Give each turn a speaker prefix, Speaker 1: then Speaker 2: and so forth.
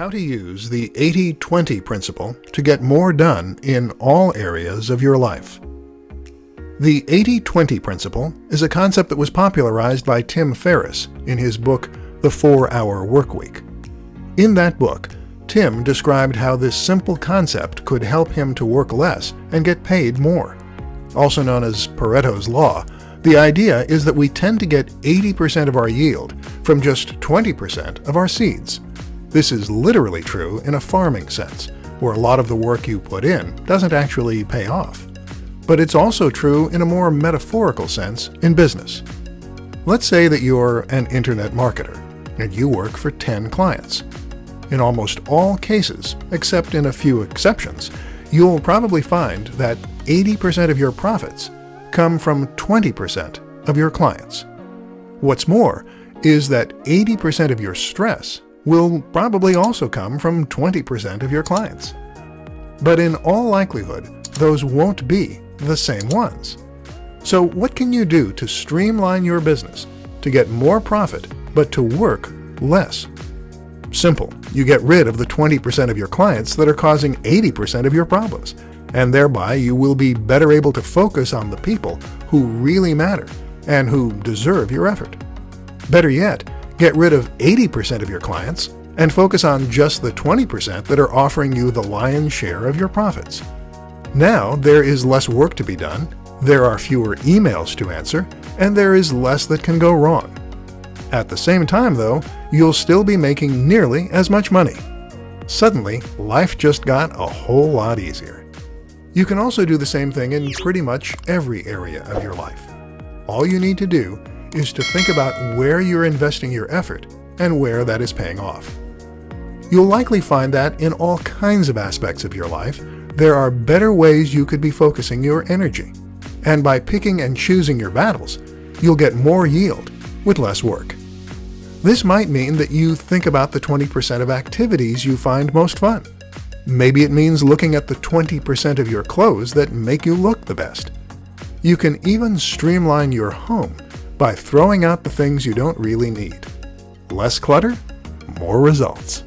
Speaker 1: how to use the 80-20 principle to get more done in all areas of your life. The 80-20 principle is a concept that was popularized by Tim Ferriss in his book, The 4-Hour Workweek. In that book, Tim described how this simple concept could help him to work less and get paid more. Also known as Pareto's Law, the idea is that we tend to get 80% of our yield from just 20% of our seeds. This is literally true in a farming sense, where a lot of the work you put in doesn't actually pay off. But it's also true in a more metaphorical sense in business. Let's say that you're an internet marketer, and you work for 10 clients. In almost all cases, except in a few exceptions, you'll probably find that 80% of your profits come from 20% of your clients. What's more is that 80% of your stress will probably also come from 20% of your clients. But in all likelihood, those won't be the same ones. So what can you do to streamline your business, to get more profit, but to work less? Simple. You get rid of the 20% of your clients that are causing 80% of your problems, and thereby you will be better able to focus on the people who really matter and who deserve your effort. Better yet, get rid of 80% of your clients and focus on just the 20% that are offering you the lion's share of your profits. Now there is less work to be done, there are fewer emails to answer, and there is less that can go wrong. At the same time, though, you'll still be making nearly as much money. Suddenly, life just got a whole lot easier. You can also do the same thing in pretty much every area of your life. All you need to do is to think about where you're investing your effort and where that is paying off. You'll likely find that in all kinds of aspects of your life, there are better ways you could be focusing your energy. And by picking and choosing your battles, you'll get more yield with less work. This might mean that you think about the 20% of activities you find most fun. Maybe it means looking at the 20% of your clothes that make you look the best. You can even streamline your home by throwing out the things you don't really need. Less clutter, more results.